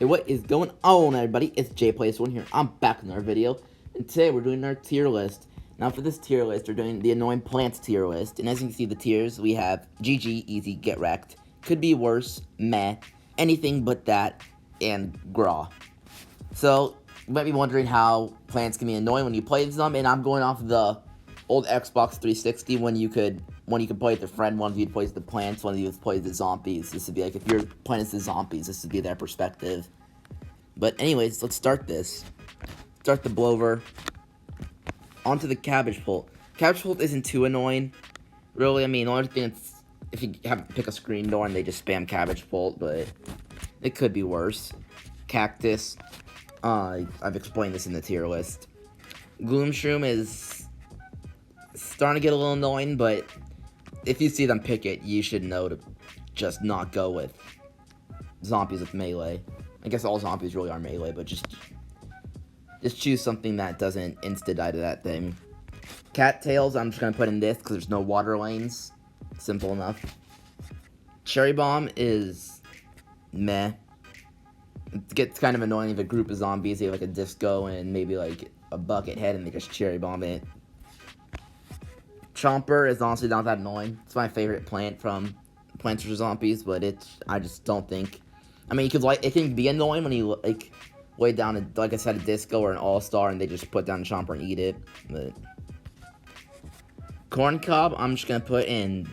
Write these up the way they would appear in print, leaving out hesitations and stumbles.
Hey, what is going on, everybody? It's JPlays1 here. I'm back in our video, and today we're doing our tier list. Now, for this tier list, we're doing the annoying plants tier list. And as you can see, the tiers, we have GG, easy, get wrecked, could be worse, meh, anything but that, and graw. So, you might be wondering how plants can be annoying when you play them, and I'm going off the old Xbox 360 when you could play with a friend. One of you plays the plants, one of you plays the zombies. This would be like, if you're playing as the zombies, this would be their perspective. But anyways, let's start this. Start the blower. Onto the cabbage pult. Cabbage pult isn't too annoying, really. I mean, the only thing is if you have to pick a screen door and they just spam cabbage pult, but it could be worse. Cactus. I've explained this in the tier list. Gloom shroom is starting to get a little annoying, but if you see them pick it, you should know to just not go with zombies with melee. I guess all zombies really are melee, but just choose something that doesn't insta-die to that thing. Cattails, I'm just going to put in this because there's no water lanes. Simple enough. Cherry bomb is meh. It gets kind of annoying if a group of zombies, they have like a disco and maybe like a bucket head and they just cherry bomb it. Chomper is honestly not that annoying. It's my favorite plant from Plants vs. Zombies, but I just don't think. I mean, it can be annoying when you lay down like I said, a disco or an all-star and they just put down a chomper and eat it. But corn cob, I'm just gonna put in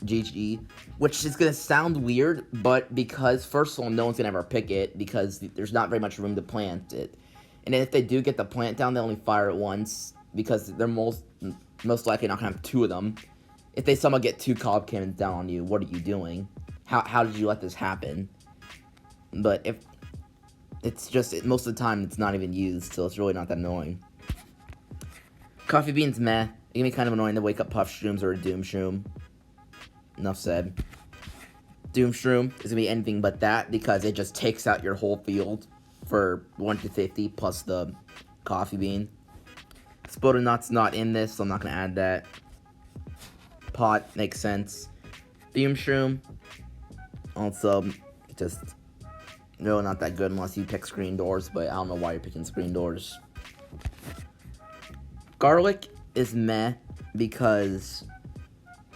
GG, which is gonna sound weird, but because first of all, no one's gonna ever pick it because there's not very much room to plant it, and then if they do get the plant down, they only fire it once because they're most likely not gonna have two of them. If they somehow get two cob cannons down on you, what are you doing? How did you let this happen? But if it's just, most of the time it's not even used, so it's really not that annoying. Coffee beans, meh. It can be kind of annoying to wake up puff shrooms or a doom shroom. Enough said. Doom shroom is gonna be anything but that because it just takes out your whole field for 1 to 50 plus the coffee bean. Spodernut's not in this, so I'm not gonna add that. Pot makes sense. Doom shroom, also just really not that good unless you pick screen doors, but I don't know why you're picking screen doors. Garlic is meh because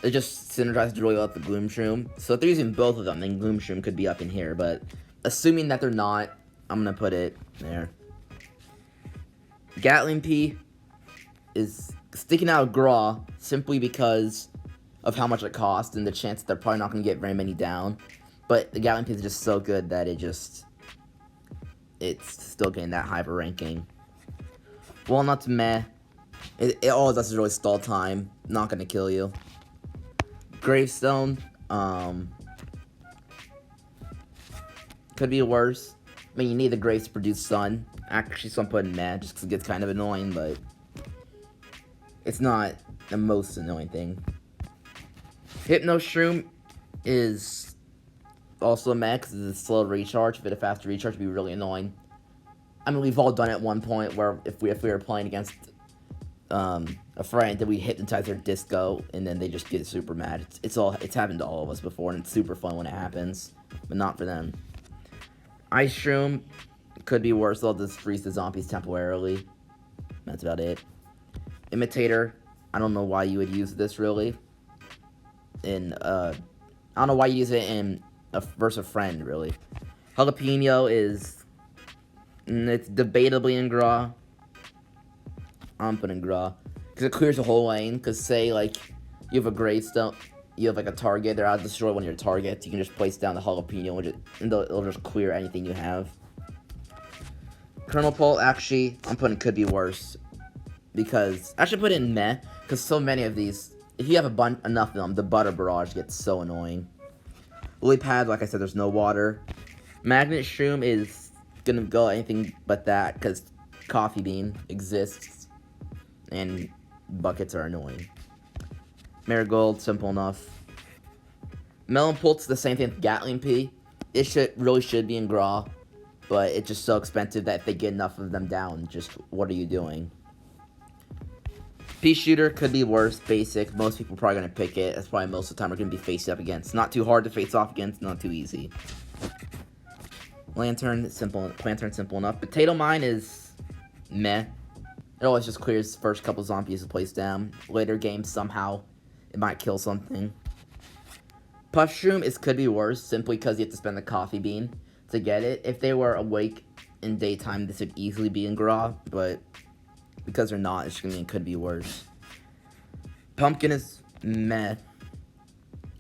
it just synergizes really well with the Gloom shroom. So if they're using both of them, then Gloom shroom could be up in here, but assuming that they're not, I'm gonna put it there. Gatling pea is sticking out of graw simply because of how much it costs and the chance that they're probably not gonna get very many down. But the Gatling pea is just so good that it's still getting that high of a ranking. Walnuts, meh. All it does is really stall time. Not gonna kill you. Gravestone, could be worse. I mean, you need the graves to produce sun. Actually, so I'm putting meh just because it gets kind of annoying, but it's not the most annoying thing. Hypno shroom is also meh because it's a slow recharge. If it had a faster recharge, it'd be really annoying. I mean, we've all done it at one point where if we were playing against a friend, that we hypnotize their disco and then they just get super mad. It's happened to all of us before, and it's super fun when it happens, but not for them. Ice shroom could be worse. They'll just freeze the zombies temporarily. That's about it. Imitator, I don't know why you would use this really. I don't know why you use it in versus a friend, really. Jalapeno it's debatably in graw. I'm putting graw because it clears the whole lane. Because say like you have a gravestone, you have like a target, they're out to destroy one of your targets. You can just place down the jalapeno and it'll just clear anything you have. Kernel pole, actually, I'm putting could be worse because I should put in meh because so many of these, if you have enough of them, the butter barrage gets so annoying. Lily pad, like I said, there's no water. Magnet shroom is gonna go anything but that because coffee bean exists and buckets are annoying. Marigold, simple enough. Melon pult's the same thing with Gatling pea. It really should be in graw, but it's just so expensive that if they get enough of them down, just what are you doing? Pea shooter could be worse, basic. Most people are probably going to pick it. That's probably most of the time we're going to be faced up against. Not too hard to face off against, not too easy. Lantern, simple enough. Potato Mine is meh. It always just clears the first couple zombies to place down. Later games, somehow, it might kill something. Pushroom could be worse, simply because you have to spend the coffee bean to get it. If they were awake in daytime, this would easily be in Gras, but because they're not, it's gonna mean it could be worse. Pumpkin is meh,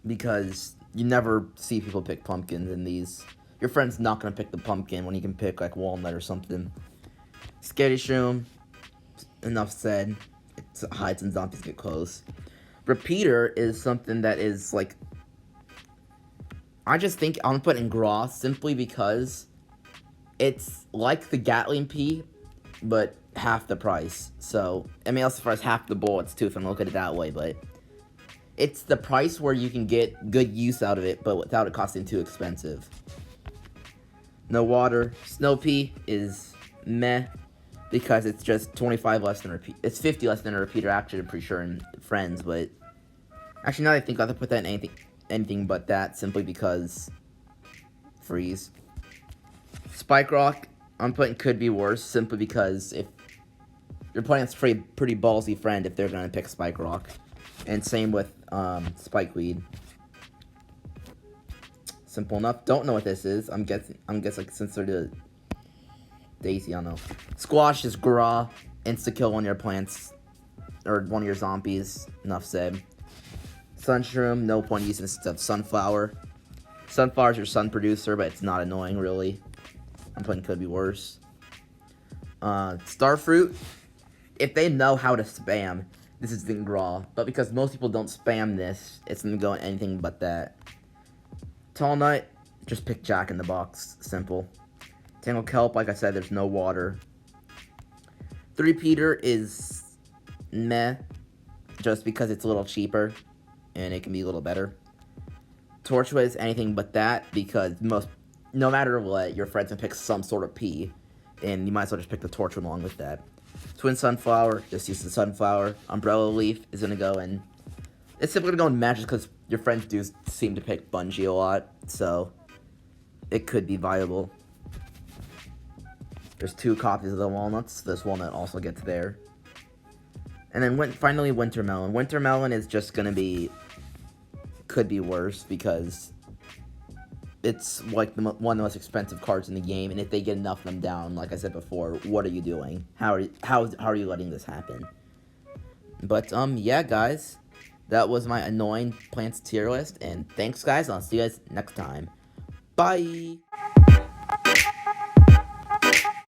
because you never see people pick pumpkins in these. Your friend's not gonna pick the pumpkin when you can pick like walnut or something. Scary Shroom, enough said. It hides when zombies get close. Repeater is something that is like, I just think I'm gonna put in Gras simply because it's like the Gatling Pea, but half the price. So, I mean, as far as half the bullets too, if I'm looking at it that way, but it's the price where you can get good use out of it, but without it costing too expensive. No water. Snow Pea is meh, because it's just 25 less than it's 50 less than a repeater. Actually, I'm pretty sure in Friends, but actually now that I think I have to put that in anything but that, simply because freeze. Spike Rock, I'm putting could be worse, simply because if you're playing a pretty ballsy friend if they're gonna pick Spike Rock, and same with Spikeweed. Simple enough. Don't know what this is. I'm guessing like since they're the Daisy, I don't know. Squash is Gras, insta kill one of your plants or one of your zombies. Enough said. Sunshroom, no point using stuff. Sunflower. Sunflower's your sun producer, but it's not annoying really. I'm putting could be worse. Starfruit, if they know how to spam, this is in Gras, but because most people don't spam this, it's gonna go in anything but that. Tall Nut, just pick Jack in the Box, simple. Tangle Kelp, like I said, there's no water. Three-peater is meh, just because it's a little cheaper, and it can be a little better. Torchwood is anything but that, because no matter what, your friends can pick some sort of pea, and you might as well just pick the Torchwood along with that. Twin Sunflower, just use the Sunflower. Umbrella Leaf is gonna go in. It's simply gonna go in matches because your friends do seem to pick Bungee a lot, so it could be viable. There's 2 copies of the walnuts. This walnut also gets there. And then finally, Winter Melon. Winter Melon is just gonna be could be worse because it's like one of the most expensive cards in the game, and if they get enough of them down, like I said before, what are you doing? How are you letting this happen? But yeah, guys, that was my annoying plants tier list, and thanks, guys. I'll see you guys next time. Bye.